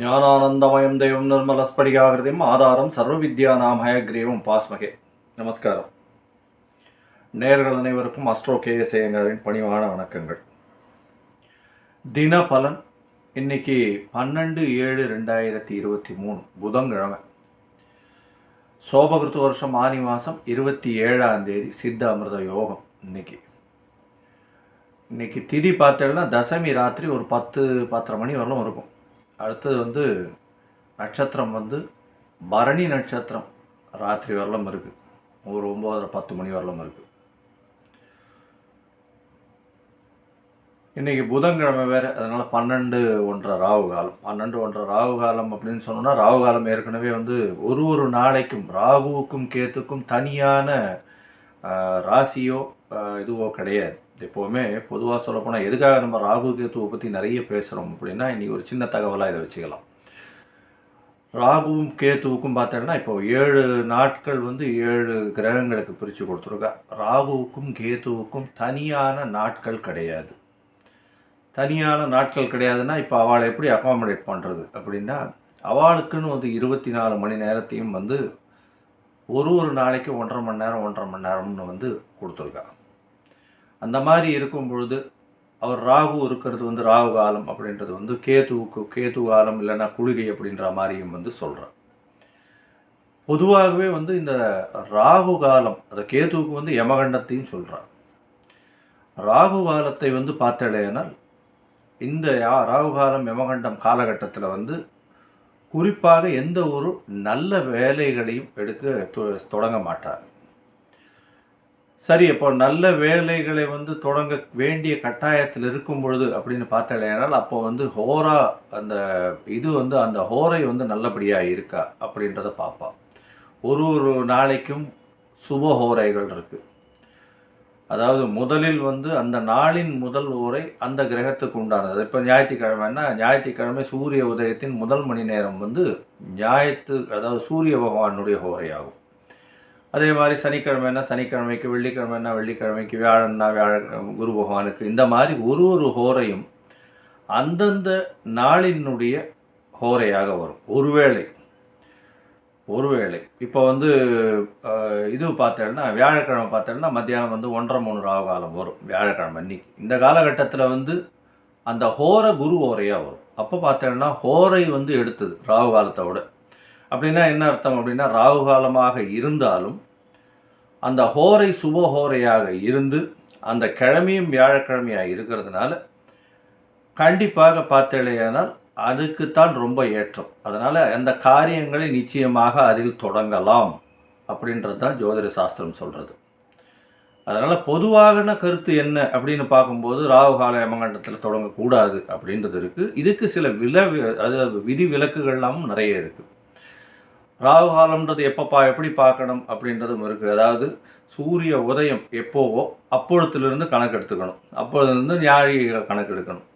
ஞானானந்தமயம் தெய்வம் நிர்மலஸ்படிகாகிருதிம் ஆதாரம் சர்வ வித்யானாம் ஹயக்ரீவம் பாஸ்மகே. நமஸ்காரம். நேயர்கள் அனைவருக்கும் அஸ்ட்ரோ கேஎஸ் ஐயங்காரின் பணிவான வணக்கங்கள். தின பலன் இன்னைக்கு 12/7/2023 புதன்கிழமை, சோபகிருத்து வருஷம் ஆனி மாதம் 27ஆம் தேதி, சித்த அமிர்த யோகம். இன்னைக்கு திதி பார்த்தேன்னா தசமி ராத்திரி ஒரு 10-10:30 மணி வரலும் இருக்கும். அடுத்தது நட்சத்திரம் பரணி நட்சத்திரம் ராத்திரி வரலும் இருக்குது, ஒரு 9:30-10 மணி வரலும் இருக்குது. இன்றைக்கி புதன்கிழமை வேறு, அதனால் 12:01 ராகு காலம். 12:01 ராகு காலம் அப்படின்னு சொன்னோன்னா, ராகு காலம் ஏற்கனவே ஒரு நாளைக்கும் ராகுவுக்கும் கேத்துக்கும் தனியான ராசியோ இதுவோ கிடையாது. எப்போவுமே பொதுவாக சொல்லப்போனால் எதுக்காக நம்ம ராகு கேத்துவை பற்றி நிறைய பேசுகிறோம் அப்படின்னா, இன்றைக்கி ஒரு சின்ன தகவலாக இதை வச்சுக்கலாம். ராகுவும் கேத்துவுக்கும் பார்த்தோன்னா, இப்போ 7 நாட்கள் 7 கிரகங்களுக்கு பிரித்து கொடுத்துருக்கா. ராகுவுக்கும் கேத்துவுக்கும் தனியான நாட்கள் கிடையாது. தனியான நாட்கள் கிடையாதுன்னா, இப்போ அவளை எப்படி அகாமடேட் பண்ணுறது அப்படின்னா, அவளுக்குன்னு 24 மணி நேரத்தையும் ஒரு நாளைக்கு 1.5 மணி நேரம் 1.5 மணி நேரம்னு கொடுத்துருக்கா. அந்த மாதிரி இருக்கும் பொழுது அவர் ராகு இருக்கிறது ராகு காலம் அப்படின்றது கேத்து காலம் இல்லைன்னா குளிகை அப்படின்ற மாதிரியும் சொல்கிறார். பொதுவாகவே இந்த ராகு காலம், அந்த கேத்துவுக்கு யமகண்டத்தையும் சொல்கிறார். ராகு காலத்தை பார்த்தடையினால் இந்த ராகு காலம் யமகண்டம் காலகட்டத்தில் குறிப்பாக எந்த ஒரு நல்ல வேலைகளையும் எடுக்க தொடங்க மாட்டார். சரி, அப்போ நல்ல வேலைகளை தொடங்க வேண்டிய கட்டாயத்தில் இருக்கும் பொழுது அப்படின்னு பார்த்தாலேனால் அப்போ ஹோரா அந்த இது அந்த ஹோரை நல்லபடியாக இருக்கா அப்படின்றத பார்ப்பா. ஒரு நாளைக்கும் சுப ஹோரைகள் இருக்குது. அதாவது முதலில் அந்த நாளின் முதல் ஹோரை அந்த கிரகத்துக்கு உண்டானது. இப்போ ஞாயிற்றுக்கிழமைன்னா, ஞாயிற்றுக்கிழமை சூரிய உதயத்தின் முதல் மணி நேரம் அதாவது சூரிய பகவானுடைய ஹோரையாகும். அதே மாதிரி சனிக்கிழமைன்னா சனிக்கிழமைக்கு, வெள்ளிக்கிழமைன்னா வெள்ளிக்கிழமைக்கு, வியாழன்னா குரு பகவானுக்கு, இந்த மாதிரி ஒரு ஹோரையும் அந்தந்த நாளினுடைய ஹோரையாக வரும். ஒருவேளை இப்போ இது பார்த்தேன்னா, வியாழக்கிழமை பார்த்தேன்னா மத்தியானம் 1:30-3 ராகு காலம் வரும். வியாழக்கிழமை அன்னைக்கு இந்த காலகட்டத்தில் அந்த ஹோரை குரு ஹோரையாக வரும். அப்போ பார்த்தேன்னா ஹோரை எடுத்தது ராகு காலத்தை விட. அப்படின்னா என்ன அர்த்தம் அப்படின்னா, ராகு காலமாக இருந்தாலும் அந்த ஹோரை சுப ஹோரையாக இருந்து அந்த கிழமையும் வியாழக்கிழமையாக இருக்கிறதுனால கண்டிப்பாக பார்த்தேனால் அதுக்குத்தான் ரொம்ப ஏற்றம். அதனால் அந்த காரியங்களை நிச்சயமாக அதில் தொடங்கலாம் அப்படின்றது தான் ஜோதிட சாஸ்திரம் சொல்கிறது. அதனால் பொதுவான கருத்து என்ன அப்படின்னு பார்க்கும்போது, ராகு கால யமகண்டத்தில் தொடங்கக்கூடாது அப்படின்றது இருக்குது. இதுக்கு சில அதாவது விதி விலக்குகள்லாமும் நிறைய இருக்குது. ராகு காலம்ன்றது எப்படி பார்க்கணும் அப்படின்றதும் இருக்குது. அதாவது சூரிய உதயம் எப்போவோ அப்பொழுதுலேருந்து கணக்கு எடுத்துக்கணும். அப்பொழுதுலேருந்து ஞாழி கணக்கு எடுக்கணும்.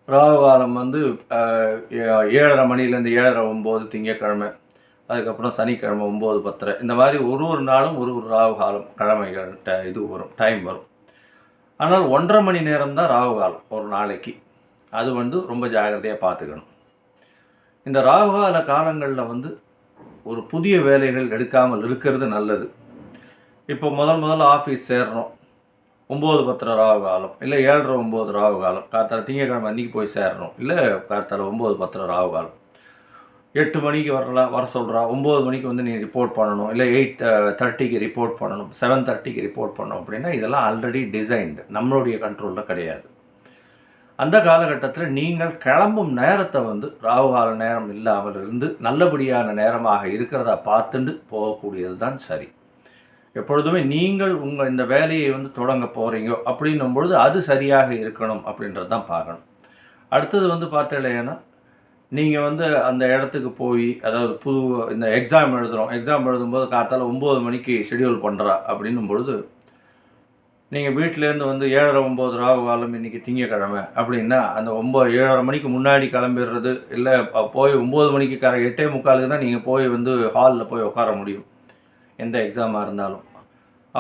ராகு காலம் 7:30 மணிலேருந்து 7:30-9 திங்கக்கிழமை, அதுக்கப்புறம் சனிக்கிழமை 9:10. இந்த மாதிரி ஒரு நாளும் ஒரு ராகு காலம் கிழமைகள் இது வரும், டைம் வரும். ஆனால் 1.5 மணி நேரம் தான் ராகு காலம் ஒரு நாளைக்கு. அது ரொம்ப ஜாகிரதையாக பார்த்துக்கணும். இந்த ராகு கால காலங்களில் ஒரு புதிய வேலைகள் எடுக்காமல் இருக்கிறது நல்லது. இப்போ முதல்ல ஆஃபீஸ் சேர்றோம், 9:10 ராகு காலம், இல்லை 7:30-9 ராகு காலம். காத்தால திங்கக்கிழமை அன்றைக்கி போய் சேர்றோம், இல்லை காத்தால 9:10 ராகு காலம். 8 மணிக்கு வர சொல்கிறா, 9 மணிக்கு நீ ரிப்போர்ட் பண்ணணும், இல்லை 8:30க்கு ரிப்போர்ட் பண்ணணும், 7:30க்கு ரிப்போர்ட் பண்ணணும் அப்படின்னா இதெல்லாம் ஆல்ரெடி டிசைன்டு, நம்மளுடைய கண்ட்ரோலில் கிடையாது. அந்த காலகட்டத்தில் நீங்கள் கிளம்பும் நேரத்தை ராகு கால நேரம் இல்லாமல் இருந்து நல்லபடியான நேரமாக இருக்கிறதா பார்த்துட்டு போகக்கூடியது தான் சரி. எப்பொழுதுமே நீங்கள் உங்கள் இந்த வேலையை தொடங்க போகிறீங்க அப்படின்னும் பொழுது அது சரியாக இருக்கணும் அப்படின்றது தான் பார்க்கணும். அடுத்தது பார்த்தீங்கன்னா, நீங்கள் அந்த இடத்துக்கு போய், அதாவது இந்த எக்ஸாம் எழுதும்போது காத்தால 9 மணிக்கு ஷெடியூல் பண்ணுறா அப்படின்னும் பொழுது, நீங்கள் வீட்டிலேருந்து 7:30-9 ராகு காலம் இன்றைக்கி திங்கக்கிழமை அப்படின்னா, அந்த 7:30 மணிக்கு முன்னாடி கிளம்பிடுறது, இல்லை போய் 9 மணிக்கு 8:45 தான் நீங்கள் போய் ஹாலில் போய் உட்கார முடியும் எந்த எக்ஸாமாக இருந்தாலும்.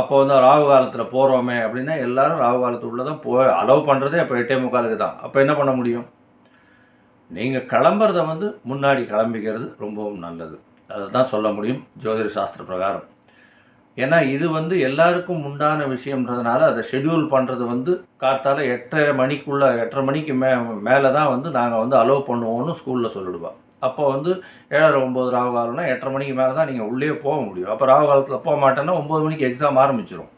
அப்போ வந்து ராகு காலத்தில் போகிறோமே அப்படின்னா எல்லாரும் ராகு காலத்துக்குள்ளே தான் அலோவ் பண்ணுறதே அப்போ 8:45 தான். அப்போ என்ன பண்ண முடியும்? நீங்கள் கிளம்புறத வந்து முன்னாடி கிளம்பிக்கிறது ரொம்பவும் நல்லது. அதை தான் சொல்ல முடியும் ஜோதிட சாஸ்திர பிரகாரம். ஏன்னா இது வந்து எல்லாருக்கும் உண்டான விஷயம்ன்றதுனால அதை ஷெட்யூல் பண்ணுறது வந்து கார்த்தால 8:30 மணிக்குள்ளே 8:30 மணிக்கு மேலே தான் வந்து நாங்கள் வந்து அலோவ் பண்ணுவோம்னு ஸ்கூலில் சொல்லிடுவோம். அப்போ வந்து 7:30 9 ராகு காலம்னா 8:30 மணிக்கு மேலே தான் நீங்கள் உள்ளே போக முடியும். அப்போ ராகு காலத்தில் போக மாட்டேன்னா 9 மணிக்கு எக்ஸாம் ஆரம்பிச்சிடும்.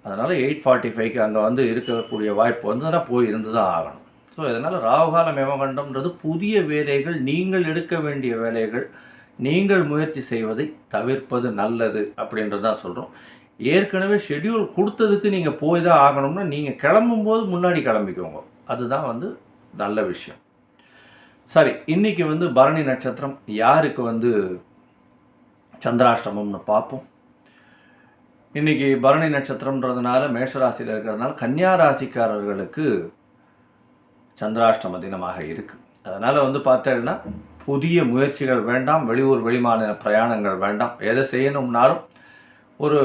அதனால் 8:45க்கு அங்கே வந்து இருக்கக்கூடிய வாய்ப்பு வந்து போய் இருந்து தான் ஆகணும். ஸோ இதனால் ராகுகாலம் யமகண்டம்ன்றது புதிய வேலைகள், நீங்கள் எடுக்க வேண்டிய வேலைகள், நீங்கள் முயற்சி செய்வதை தவிர்ப்பது நல்லது அப்படின்றது தான் சொல்கிறோம். ஏற்கனவே ஷெட்யூல் கொடுத்ததுக்கு நீங்கள் போய் தான் ஆகணும்னா நீங்கள் கிளம்பும்போது முன்னாடி கிளம்பிக்கோங்க. அதுதான் வந்து நல்ல விஷயம். சரி, இன்றைக்கி வந்து பரணி நட்சத்திரம் யாருக்கு வந்து சந்திராஷ்டமம்னு பார்ப்போம். இன்றைக்கி பரணி நட்சத்திரம்ன்றதுனால மேஷராசியில் இருக்கிறதுனால கன்னியா ராசிக்காரர்களுக்கு சந்திராஷ்டம தினமாக இருக்குது. அதனால் வந்து பார்த்தேன்னா புதிய முயற்சிகள் வேண்டாம், வெளியூர் வெளிமாநில பிரயாணங்கள் வேண்டாம். எதை செய்யணும்னாலும் ஒரு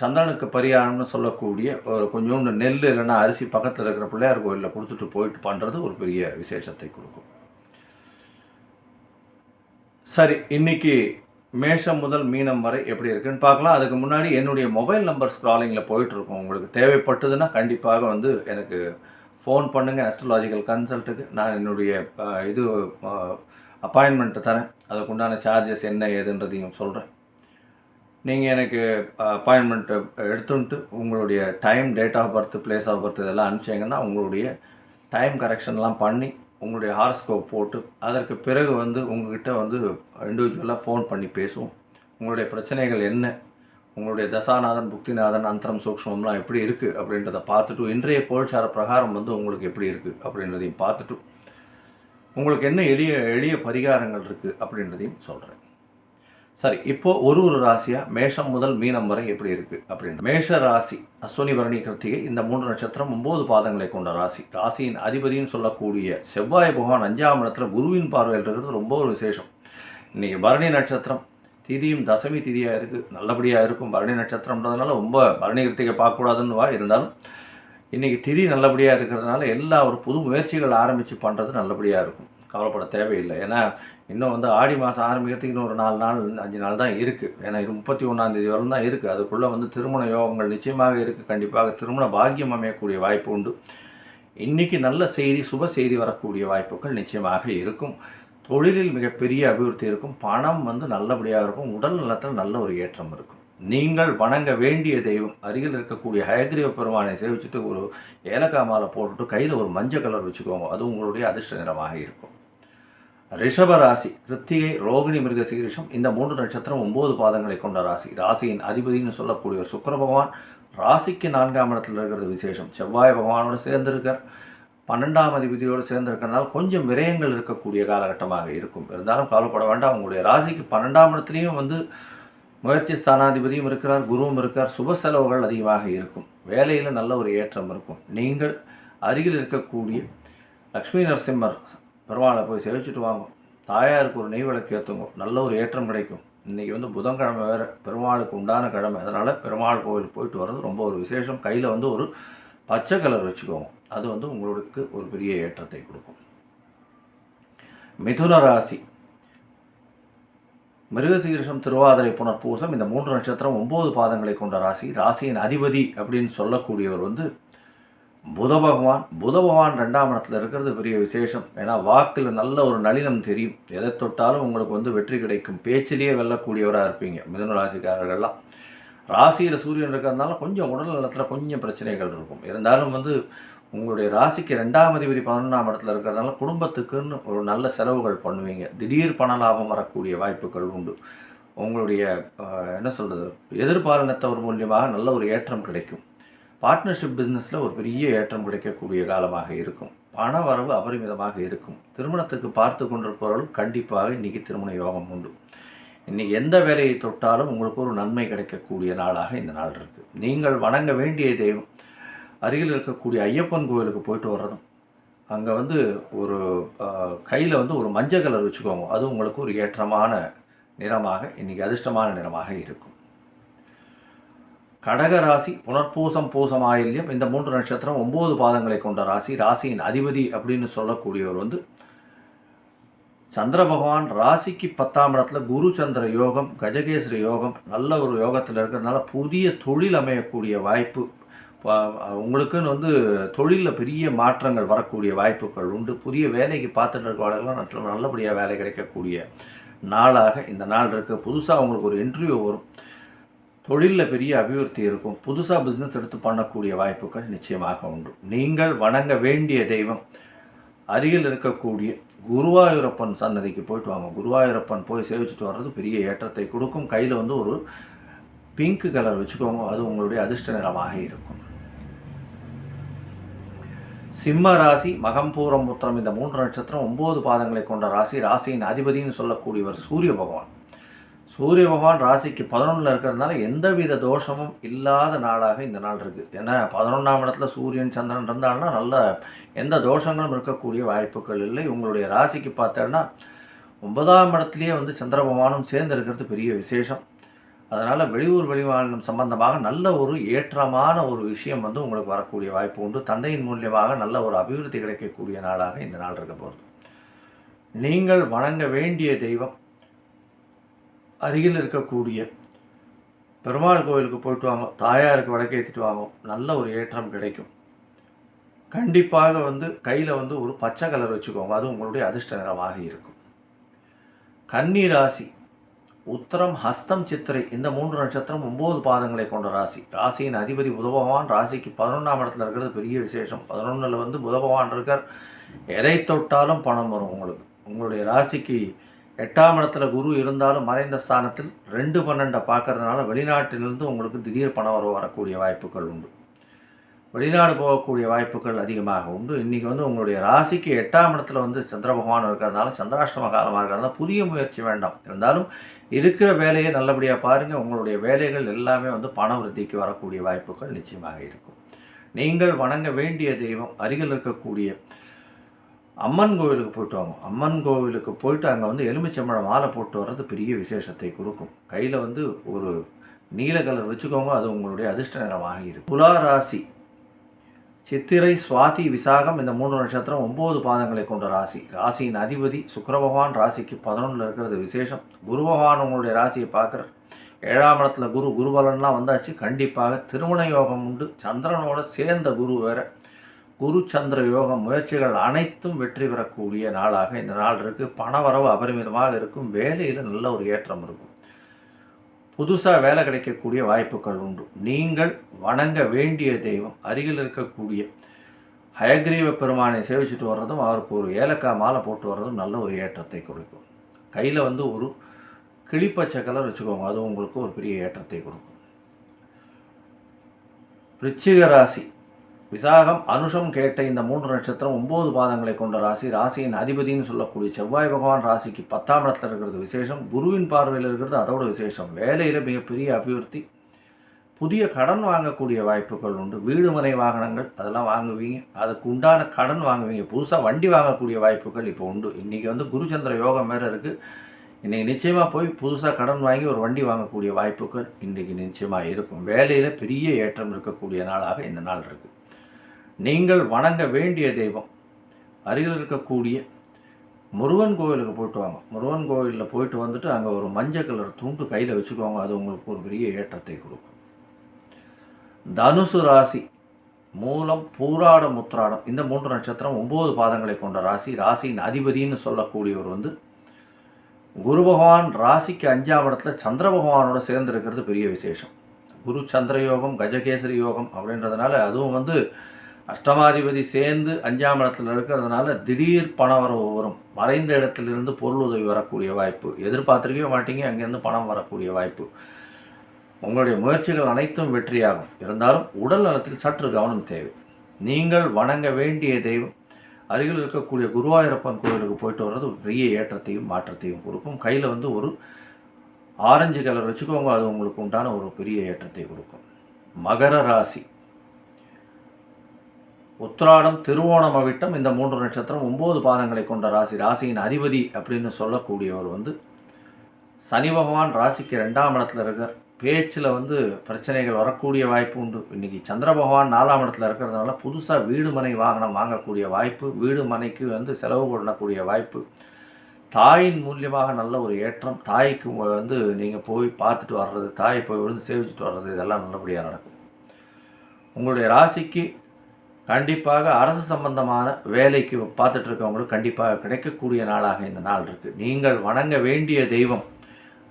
சந்திரனுக்கு பரிகாரம்னு சொல்லக்கூடிய ஒரு கொஞ்சோண்டு நெல் இல்லைன்னா அரிசி பக்கத்தில் இருக்கிற பிள்ளையார் கோயிலில் கொடுத்துட்டு போயிட்டு பண்ணுறது ஒரு பெரிய விசேஷத்தை கொடுக்கும். சரி, இன்றைக்கி மேஷம் முதல் மீனம் வரை எப்படி இருக்குன்னு பார்க்கலாம். அதுக்கு முன்னாடி என்னுடைய மொபைல் நம்பர் ஸ்க்ராலிங்கில் போயிட்டுருக்கோம். உங்களுக்கு தேவைப்பட்டதுன்னா கண்டிப்பாக வந்து எனக்கு ஃபோன் பண்ணுங்கள். அஸ்ட்ராலாஜிக்கல் கன்சல்ட்டுக்கு நான் என்னுடைய அப்பாயின்மெண்ட்டு தரேன். அதுக்குண்டான சார்ஜஸ் என்ன ஏதுன்றதையும் சொல்கிறேன். நீங்கள் எனக்கு அப்பாயின்மெண்ட்டு எடுத்துன்ட்டு உங்களுடைய time, date of birth, place of birth இதெல்லாம் அனுப்பிச்சிங்கன்னா உங்களுடைய டைம் கரெக்ஷன்லாம் பண்ணி உங்களுடைய ஹாரோஸ்கோப் போட்டு அதற்கு பிறகு வந்து உங்கள்கிட்ட வந்து இண்டிவிஜுவலாக ஃபோன் பண்ணி பேசுவோம். உங்களுடைய பிரச்சனைகள் என்ன, உங்களுடைய தசாநாதன், புக்திநாதன், அந்தரம், சூக்ஷ்மம்லாம் எப்படி இருக்குது அப்படின்றத பார்த்துட்டு இன்றைய கோல்சார பிரகாரம் வந்து உங்களுக்கு எப்படி இருக்குது அப்படின்றதையும் பார்த்துட்டு உங்களுக்கு என்ன எளிய பரிகாரங்கள் இருக்குது அப்படின்றதையும் சொல்கிறேன். சரி, இப்போது ஒரு ராசியாக மேஷம் முதல் மீனம் வரை எப்படி இருக்குது அப்படின்ற மேஷ ராசி அஸ்வினி பரணி கிருத்திகை இந்த 3 நட்சத்திரம் 9 பாதங்களை கொண்ட ராசி. ராசியின் அதிபதினு சொல்லக்கூடிய செவ்வாய் பகவான் 5ஆம் இடத்துல குருவின் பார்வையில் இருக்கிறது ரொம்ப ஒரு விசேஷம். இன்றைக்கி பரணி நட்சத்திரம் திதியும் தசமி திதியாக இருக்குது, நல்லபடியாக இருக்கும். பரணி நட்சத்திரம்ன்றதுனால ரொம்ப பரணி கிருத்திகை பார்க்கக்கூடாதுன்னு இருந்தாலும் இன்றைக்கி திதி நல்லபடியாக இருக்கிறதுனால எல்லா ஒரு புது முயற்சிகள் ஆரம்பித்து பண்ணுறது நல்லபடியாக இருக்கும். கவலைப்பட தேவையில்லை. ஏன்னா இன்னும் வந்து ஆடி மாதம் ஆரம்பிக்கிறதுக்கு இன்னும் ஒரு 4 நாள் 5 நாள் தான் இருக்குது. ஏன்னா இது 31ஆம் தேதி வரலும் தான் இருக்குது. அதுக்குள்ளே வந்து திருமண யோகங்கள் நிச்சயமாக இருக்குது. கண்டிப்பாக திருமண பாக்கியம் அமையக்கூடிய வாய்ப்பு உண்டு. இன்றைக்கி நல்ல செய்தி, சுப செய்தி வரக்கூடிய வாய்ப்புகள் நிச்சயமாக இருக்கும். தொழிலில் மிகப்பெரிய அபிவிருத்தி இருக்கும். பணம் வந்து நல்லபடியாக இருக்கும். உடல் நலத்தில் நல்ல ஒரு ஏற்றம் இருக்கும். நீங்கள் வணங்க வேண்டிய தெய்வம் அருகில் இருக்கக்கூடிய ஹயக்ரீவ பெருமானை சேவிச்சுட்டு ஒரு ஏலக்காய் மாலை போட்டுட்டு கையில் ஒரு மஞ்சள் கலர் வச்சுக்கோங்க. அது உங்களுடைய அதிர்ஷ்ட நிறமாக இருக்கும். ரிஷபராசி கிருத்திகை, ரோகிணி, மிருகசீரிஷம் இந்த 3 நட்சத்திரம் 9 பாதங்களை கொண்ட ராசி. ராசியின் அதிபதினு சொல்லக்கூடிய ஒரு சுக்கிர பகவான் ராசிக்கு 4ஆம் இடத்துல இருக்கிறது விசேஷம். செவ்வாய் பகவானோடு சேர்ந்திருக்கார். 12ஆம் அதிபதியோடு சேர்ந்திருக்கிறதுனால கொஞ்சம் விரயங்கள் இருக்கக்கூடிய காலகட்டமாக இருக்கும். இருந்தாலும் கவலைப்பட வேண்டாம். உங்களுடைய ராசிக்கு 12ஆம் இடத்துலையும் வந்து முயற்சி ஸ்தானாதிபதியும் இருக்கிறார், குருவும் இருக்கார். சுப செலவுகள் அதிகமாக இருக்கும். வேலையில் நல்ல ஒரு ஏற்றம் இருக்கும். நீங்கள் அருகில் இருக்கக்கூடிய லக்ஷ்மி நரசிம்மர் பெருமாளை போய் சேவிச்சுட்டு வாங்க. தாயாருக்கு ஒரு நெய் விளக்கு ஏற்றுங்க. நல்ல ஒரு ஏற்றம் கிடைக்கும். இன்றைக்கி வந்து புதன்கிழமை வேறு, பெருமாளுக்கு உண்டான கிழமை. அதனால் பெருமாள் கோவில் போயிட்டு வர்றது ரொம்ப ஒரு விசேஷம். கையில் வந்து ஒரு பச்சை கலர் வச்சுக்கோங்க. அது வந்து உங்களுக்கு ஒரு பெரிய ஏற்றத்தை கொடுக்கும். மிதுன ராசி மிருகசீரிஷம், திருவாதிரை, புனர்பூசம் இந்த 3 நட்சத்திரம் 9 பாதங்களை கொண்ட ராசி. ராசியின் அதிபதி அப்படின்னு சொல்லக்கூடியவர் வந்து புத பகவான். 2ஆம் இடத்துல இருக்கிறது பெரிய விசேஷம். ஏன்னா வாக்கில் நல்ல ஒரு நளினம் தெரியும். எதை தொட்டாலும் உங்களுக்கு வந்து வெற்றி கிடைக்கும். பேச்சிலேயே வெல்லக்கூடியவராக இருப்பீங்க மிதுன ராசிக்காரர்கள்லாம். ராசியில் சூரியன் இருக்கிறதுனால கொஞ்சம் உடல் நலத்தில் கொஞ்சம் பிரச்சனைகள் இருக்கும். இருந்தாலும் வந்து உங்களுடைய ராசிக்கு 2ஆம் அதிபதி 11ஆம் இடத்துல இருக்கிறதுனால குடும்பத்துக்குன்னு ஒரு நல்ல செலவுகள் பண்ணுவீங்க. திடீர் பண லாபம் வரக்கூடிய வாய்ப்புகள் உண்டு. உங்களுடைய என்ன சொல்கிறது, எதிர்பாலினத்தவர் மூலியமாக நல்ல ஒரு ஏற்றம் கிடைக்கும். பார்ட்னர்ஷிப் பிஸ்னஸில் ஒரு பெரிய ஏற்றம் கிடைக்கக்கூடிய காலமாக இருக்கும். பண வரவு அபரிமிதமாக இருக்கும். திருமணத்துக்கு பார்த்து கொண்டிருப்பவர்களும் கண்டிப்பாக இன்றைக்கி திருமண யோகம் உண்டு. இன்றைக்கி எந்த வேலையை தொட்டாலும் உங்களுக்கு ஒரு நன்மை கிடைக்கக்கூடிய நாளாக இந்த நாள் இருக்குது. நீங்கள் வணங்க வேண்டிய தெய்வம் அருகில் இருக்கக்கூடிய ஐயப்பன் கோவிலுக்கு போயிட்டு வர்றதும், அங்கே வந்து ஒரு கையில் வந்து ஒரு மஞ்சள் கலர் வச்சுக்கோங்க. அது உங்களுக்கு ஒரு ஏற்றமான நிறமாக, இன்றைக்கி அதிர்ஷ்டமான நிறமாக இருக்கும். கடக ராசி புனர்பூசம் பூசம் ஆயில்யம் இந்த 3 நட்சத்திரம் 9 பாதங்களை கொண்ட ராசி. ராசியின் அதிபதி அப்படின்னு சொல்லக்கூடியவர் வந்து சந்திர பகவான். ராசிக்கு 10ஆம் இடத்துல குரு சந்திர யோகம், கஜகேசரி யோகம், நல்ல ஒரு யோகத்தில் இருக்கிறதுனால புதிய தொழில் அமையக்கூடிய வாய்ப்பு. உங்களுக்குன்னு வந்து தொழிலில் பெரிய மாற்றங்கள் வரக்கூடிய வாய்ப்புகள் உண்டு. புதிய வேலைக்கு பார்த்துட்டு இருக்கவர்களெலாம் நல்லபடியாக வேலை கிடைக்கக்கூடிய நாளாக இந்த நாள் இருக்குது. புதுசாக உங்களுக்கு ஒரு இன்டர்வியூ வரும், தொழிலில் பெரிய அபிவிருத்தி இருக்கும், புதுசாக பிஸ்னஸ் எடுத்து பண்ணக்கூடிய வாய்ப்புகள் நிச்சயமாக உண்டு. நீங்கள் வணங்க வேண்டிய தெய்வம் அருகில் இருக்கக்கூடிய குருவாயூரப்பன் சன்னதிக்கு போயிட்டு வாங்க. குருவாயூரப்பன் போய் சேவிச்சுட்டு வர்றது பெரிய ஏற்றத்தை கொடுக்கும். கையில் வந்து ஒரு பிங்க் கலர் வச்சுக்கோங்க, அது உங்களுடைய அதிர்ஷ்ட நிறமாக இருக்கும். சிம்ம ராசி மகம் பூரம் உத்திரம் இந்த 3 நட்சத்திரம் 9 பாதங்களை கொண்ட ராசி. ராசியின் அதிபதினு சொல்லக்கூடியவர் சூரிய பகவான். சூரிய பகவான் ராசிக்கு 11ல் இருக்கிறதுனால எந்தவித தோஷமும் இல்லாத நாளாக இந்த நாள் இருக்குது. ஏன்னா 11ஆம் இடத்துல சூரியன் சந்திரன் இருந்தால்னா நல்ல எந்த தோஷங்களும் இருக்கக்கூடிய வாய்ப்புகள் இல்லை. உங்களுடைய ராசிக்கு பார்த்தோன்னா 9ஆம் இடத்துலேயே வந்து சந்திர பகவானும் சேர்ந்து இருக்கிறது பெரிய விசேஷம். அதனால் வெளியூர் வெளிமாநிலம் சம்பந்தமாக நல்ல ஒரு ஏற்றமான ஒரு விஷயம் வந்து உங்களுக்கு வரக்கூடிய வாய்ப்பு உண்டு. தந்தையின் மூலியமாக நல்ல ஒரு அபிவிருத்தி கிடைக்கக்கூடிய நாளாக இந்த நாள் இருக்க போகிறது. நீங்கள் வணங்க வேண்டிய தெய்வம் அருகில் இருக்கக்கூடிய பெருமாள் கோவிலுக்கு போயிட்டு வாங்க, தாயாருக்கு விளக்கேற்றிட்டு வாங்க, நல்ல ஒரு ஏற்றம் கிடைக்கும். கண்டிப்பாக வந்து கையில் வந்து ஒரு பச்சை கலர் வச்சுக்கோங்க, அது உங்களுடைய அதிர்ஷ்ட நிறமாக இருக்கும். கன்னி ராசி உத்தரம் ஹஸ்தம் சித்திரை இந்த 3 நட்சத்திரம் 9 பாதங்களை கொண்ட ராசி. ராசியின் அதிபதி புத பகவான். ராசிக்கு 11ஆம் இடத்துல இருக்கிறது பெரிய விசேஷம். 11ல் வந்து புத பகவான் இருக்கார். எதை தொட்டாலும் பணம் வரும் உங்களுக்கு. உங்களுடைய ராசிக்கு 8ஆம் இடத்துல குரு இருந்தாலும் மறைந்த ஸ்தானத்தில் 2-12 பார்க்கறதுனால வெளிநாட்டிலிருந்து உங்களுக்கு திடீர் பணம் வரக்கூடிய வாய்ப்புகள் உண்டு. வெளிநாடு போகக்கூடிய வாய்ப்புகள் அதிகமாக உண்டு. இன்றைக்கி வந்து உங்களுடைய ராசிக்கு 8ஆம் இடத்துல வந்து சந்திர பகவான் இருக்கிறதுனால சந்திராஷ்டம காலமாக இருக்கிறதுனால புதிய முயற்சி வேண்டாம். இருந்தாலும் இருக்கிற வேலையை நல்லபடியாக பாருங்கள். உங்களுடைய வேலைகள் எல்லாமே வந்து பண விருத்திக்கு வரக்கூடிய வாய்ப்புகள் நிச்சயமாக இருக்கும். நீங்கள் வணங்க வேண்டிய தெய்வம் அருகில் இருக்கக்கூடிய அம்மன் கோவிலுக்கு போயிட்டு வாங்க. அம்மன் கோவிலுக்கு போயிட்டு அங்கே வந்து எலுமிச்சம்பழம் மாலை போட்டு வர்றது பெரிய விசேஷத்தை கொடுக்கும். கையில் வந்து ஒரு நீல கலர் வச்சுக்கோங்க, அது உங்களுடைய அதிர்ஷ்ட நிறமாக இருக்கும். துலா ராசி சித்திரை சுவாதி விசாகம் இந்த 3 நட்சத்திரம் 9 பாதங்களை கொண்ட ராசி. ராசியின் அதிபதி சுக்கிர பகவான். ராசிக்கு 11ல் இருக்கிறது விசேஷம். குரு பகவான் உங்களுடைய ராசியை பார்க்குற 7ஆம் இடத்துல குருபலன்லாம் வந்தாச்சு. கண்டிப்பாக திருமண யோகம் உண்டு. சந்திரனோட சேர்ந்த குரு வேறு. குரு சந்திர யோகம் முயற்சிகள் அனைத்தும் வெற்றி பெறக்கூடிய நாளாக இந்த நாள் இருக்குது. பணவரவு அபரிமிதமாக இருக்கும். வேலையில் நல்ல ஒரு ஏற்றம் இருக்கும். புதுசாக வேலை கிடைக்கக்கூடிய வாய்ப்புகள் உண்டு. நீங்கள் வணங்க வேண்டிய தெய்வம் அருகில் இருக்கக்கூடிய ஹயக்ரீவ பெருமானை சேவிச்சுட்டு வர்றதும் அவருக்கு ஒரு ஏலக்காய் மாலை போட்டு வர்றதும் நல்ல ஒரு ஏற்றத்தை கொடுக்கும். கையில் வந்து ஒரு கிளிப்பச்சை கலர் வச்சுக்கோங்க, அது உங்களுக்கு ஒரு பெரிய ஏற்றத்தை கொடுக்கும். விருச்சிக ராசி விசாகம் அனுஷம் கேட்ட இந்த 3 நட்சத்திரம் 9 பாதங்களை கொண்ட ராசி. ராசியின் அதிபதினு சொல்லக்கூடிய செவ்வாய் பகவான் ராசிக்கு 10ஆம் இடத்துல இருக்கிறது விசேஷம். குருவின் பார்வையில் இருக்கிறது அதோட விசேஷம். வேலையில் மிகப்பெரிய அபிவிருத்தி. புதிய கடன் வாங்கக்கூடிய வாய்ப்புகள் உண்டு. வீடு மனை வாகனங்கள் அதெல்லாம் வாங்குவீங்க, அதுக்கு உண்டான கடன் வாங்குவீங்க. புதுசாக வண்டி வாங்கக்கூடிய வாய்ப்புகள் இப்போ உண்டு. இன்றைக்கி வந்து குருச்சந்திர யோகம் வேறு இருக்குது. இன்றைக்கி நிச்சயமாக போய் புதுசாக கடன் வாங்கி ஒரு வண்டி வாங்கக்கூடிய வாய்ப்புகள் இன்றைக்கி நிச்சயமாக இருக்கும். வேலையில் பெரிய ஏற்றம் இருக்கக்கூடிய நாளாக இந்த நாள் இருக்குது. நீங்கள் வணங்க வேண்டிய தெய்வம் அருகில் இருக்கக்கூடிய முருகன் கோவிலுக்கு போயிட்டு வாங்க. முருகன் கோவிலில் போயிட்டு வந்துட்டு அங்கே ஒரு மஞ்சள் கலர் துண்டு கையில் வச்சுக்கோங்க, அது உங்களுக்கு ஒரு பெரிய ஏற்றத்தை கொடுக்கும். தனுசு ராசி மூலம் பூராடம் உத்திராடம் இந்த 3 நட்சத்திரம் 9 பாதங்களை கொண்ட ராசி. ராசியின் அதிபதினு சொல்லக்கூடியவர் வந்து குரு பகவான். ராசிக்கு 5ஆம் இடத்துல சந்திர பகவானோட சேர்ந்துருக்கிறது பெரிய விசேஷம். குரு சந்திர யோகம் கஜகேசரி யோகம் அப்படின்றதுனால, அதுவும் வந்து அஷ்டமாதிபதி சேர்ந்து 5ஆம் இடத்துல இருக்கிறதுனால திடீர் பணம் வரும். மறைந்த இடத்திலிருந்து பொருள் உதவி வரக்கூடிய வாய்ப்பு. எதிர்பார்த்துருக்கவே மாட்டீங்க, அங்கேருந்து பணம் வரக்கூடிய வாய்ப்பு. உங்களுடைய முயற்சிகள் அனைத்தும் வெற்றியாகும். இருந்தாலும் உடல் நலத்தில் சற்று கவனம் தேவை. நீங்கள் வணங்க வேண்டிய தெய்வம் அருகில் இருக்கக்கூடிய குருவாயூரப்பன் கோவிலுக்கு போயிட்டு வர்றது ஒரு பெரிய ஏற்றத்தையும் மாற்றத்தையும் கொடுக்கும். கையில் வந்து ஒரு ஆரஞ்சு கலர் வச்சுக்கோங்க, அது உங்களுக்கு உண்டான ஒரு பெரிய ஏற்றத்தை கொடுக்கும். மகர ராசி உத்திராடம் திருவோணம் அவிட்டம் இந்த 3 நட்சத்திரம் 9 பாதங்களை கொண்ட ராசி. ராசியின் அதிபதி அப்படின்னு சொல்லக்கூடியவர் வந்து சனி பகவான். ராசிக்கு 2ஆம் இடத்துல இருக்கார். பேச்சில் வந்து பிரச்சனைகள் வரக்கூடிய வாய்ப்பு உண்டு. இன்றைக்கி சந்திர பகவான் 4ஆம் இடத்துல இருக்கிறதுனால புதுசாக வீடு மனை வாகனம் வாங்கக்கூடிய வாய்ப்பு, வீடு மனைக்கு வந்து செலவு பண்ணக்கூடிய வாய்ப்பு, தாயின் மூலியமாக நல்ல ஒரு ஏற்றம், தாய்க்கு வந்து நீங்கள் போய் பார்த்துட்டு வர்றது, தாயை போய் விழுந்து சேவிச்சுட்டு வர்றது, இதெல்லாம் நல்லபடியாக நடக்கும். உங்களுடைய ராசிக்கு கண்டிப்பாக அரசு சம்பந்தமான வேலைக்கு பார்த்துட்டு இருக்கவங்களுக்கு கண்டிப்பாக கிடைக்கக்கூடிய நாளாக இந்த நாள் இருக்குது. நீங்கள் வணங்க வேண்டிய தெய்வம்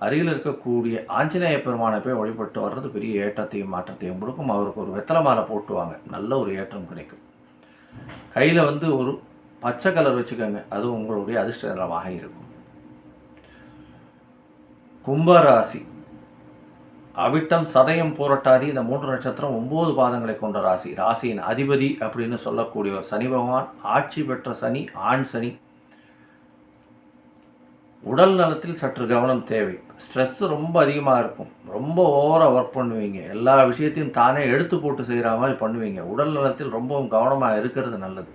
அருகில் இருக்கக்கூடிய ஆஞ்சநேய பெருமானை போய் வழிபட்டு வர்றது பெரிய ஏற்றத்தையும் மாற்றத்தையும் கொடுக்கும். அவருக்கு ஒரு வெத்தலை மாலை போட்டுவாங்க, நல்ல ஒரு ஏற்றம் கிடைக்கும். கையில் வந்து ஒரு பச்சை கலர் வச்சுக்கோங்க, அது உங்களுடைய அதிர்ஷ்ட நிறமாக இருக்கும். கும்பராசி அவிட்டம், சதயம், பூரட்டாதி இந்த 3 நட்சத்திரம் 9 பாதங்களை கொண்ட ராசி. ராசியின் அதிபதி அப்படின்னு சொல்லக்கூடியவர் சனி பகவான். ஆட்சி பெற்ற சனி, ஆண் சனி. உடல் நலத்தில் சற்று கவனம் தேவை. ஸ்ட்ரெஸ் ரொம்ப அதிகமாக இருக்கும், ரொம்ப ஓவராக ஒர்க் பண்ணுவீங்க, எல்லா விஷயத்தையும் தானே எடுத்து போட்டு செய்கிற மாதிரி பண்ணுவீங்க. உடல் நலத்தில் ரொம்பவும் கவனமாக இருக்கிறது நல்லது.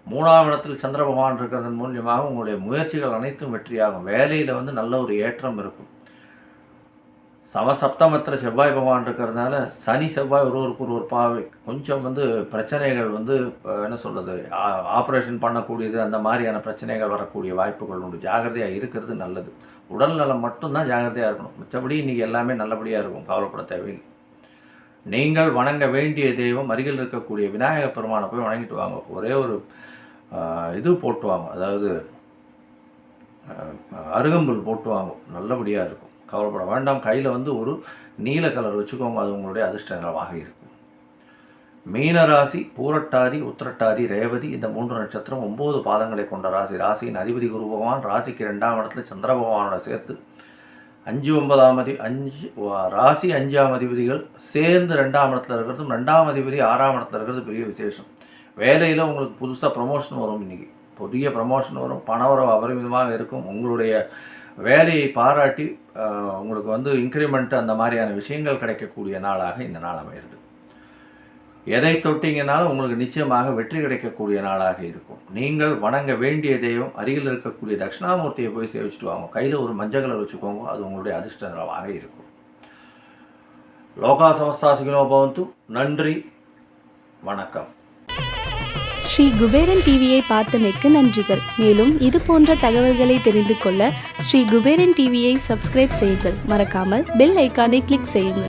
3ஆம் இடத்தில் சந்திர பகவான் இருக்கிறதன் மூலியமாக உங்களுடைய முயற்சிகள் அனைத்தும் வெற்றியாகும். வேலையில் வந்து நல்ல ஒரு ஏற்றம் இருக்கும். சமசப்தமத்தில் செவ்வாய் பகவான் இருக்கிறதுனால சனி செவ்வாய் ஒருவருக்கு ஒரு பாவை, கொஞ்சம் வந்து பிரச்சனைகள் வந்து என்ன சொல்கிறது, ஆப்ரேஷன் பண்ணக்கூடியது, அந்த மாதிரியான பிரச்சனைகள் வரக்கூடிய வாய்ப்புகள் உண்டு. ஜாகிரதையாக இருக்கிறது நல்லது. உடல் நலம் மட்டும்தான் ஜாகிரதையாக இருக்கணும், மிச்சபடி இன்றைக்கி எல்லாமே நல்லபடியாக இருக்கும், கவலைப்பட தேவையில்லை. நீங்கள் வணங்க வேண்டிய தெய்வம் அருகில் இருக்கக்கூடிய விநாயகர் பெருமானை போய் வணங்கிட்டு வாங்க. ஒரே ஒரு இது போட்டு வாங்க, அதாவது அருகம்புல் போட்டு வாங்க, நல்லபடியாக இருக்கும், கவலைப்பட வேண்டாம். கையில் வந்து ஒரு நீல கலர் வச்சுக்கோங்க, அது உங்களுடைய அதிர்ஷ்ட நிறமாக இருக்கும். மீனராசி பூரட்டாதி, உத்திரட்டாதி, ரேவதி இந்த 3 நட்சத்திரம் 9 பாதங்களை கொண்ட ராசி. ராசியின் அதிபதி குரு பகவான். ராசிக்கு 2ஆம் இடத்துல சந்திர பகவானோட சேர்த்து 5, 9 ராசி 5ஆம் அதிபதிகள் சேர்ந்து 2ஆம் இடத்துல இருக்கிறதும், 2ஆம் அதிபதி 6ஆம் இடத்துல இருக்கிறது பெரிய விசேஷம். வேலையில் உங்களுக்கு புதுசாக ப்ரமோஷன் வரும். இன்றைக்கி புதிய ப்ரமோஷன் வரும், பணவரவு அபரிமிதமாக இருக்கும். உங்களுடைய வேலையை பாராட்டி உங்களுக்கு வந்து இன்க்ரிமெண்ட் அந்த மாதிரியான விஷயங்கள் கிடைக்கக்கூடிய நாளாக இந்த நாள் அமைகிறது. எதை தொட்டிங்கனாலும் உங்களுக்கு நிச்சயமாக வெற்றி கிடைக்கக்கூடிய நாளாக இருக்கும். நீங்கள் வணங்க வேண்டிய தெய்வம் அருகில் இருக்கக்கூடிய தட்சிணாமூர்த்தியை போய் சேவிச்சுட்டு வாங்க. கையில் ஒரு மஞ்சள் கலர் வச்சுக்கோங்க, அது உங்களுடைய அதிர்ஷ்ட நிறமாக இருக்கும். லோகா சமஸ்தா சுகினோ பவந்து. நன்றி, வணக்கம். ஸ்ரீ குபேரன் டிவியை பார்த்தமைக்கு நன்றிகள். மேலும் இது போன்ற தகவல்களை தெரிந்து கொள்ள ஸ்ரீ குபேரன் டிவியை சப்ஸ்கிரைப் செய்யுங்கள். மறக்காமல் பெல் ஐக்கானை கிளிக் செய்யுங்கள்.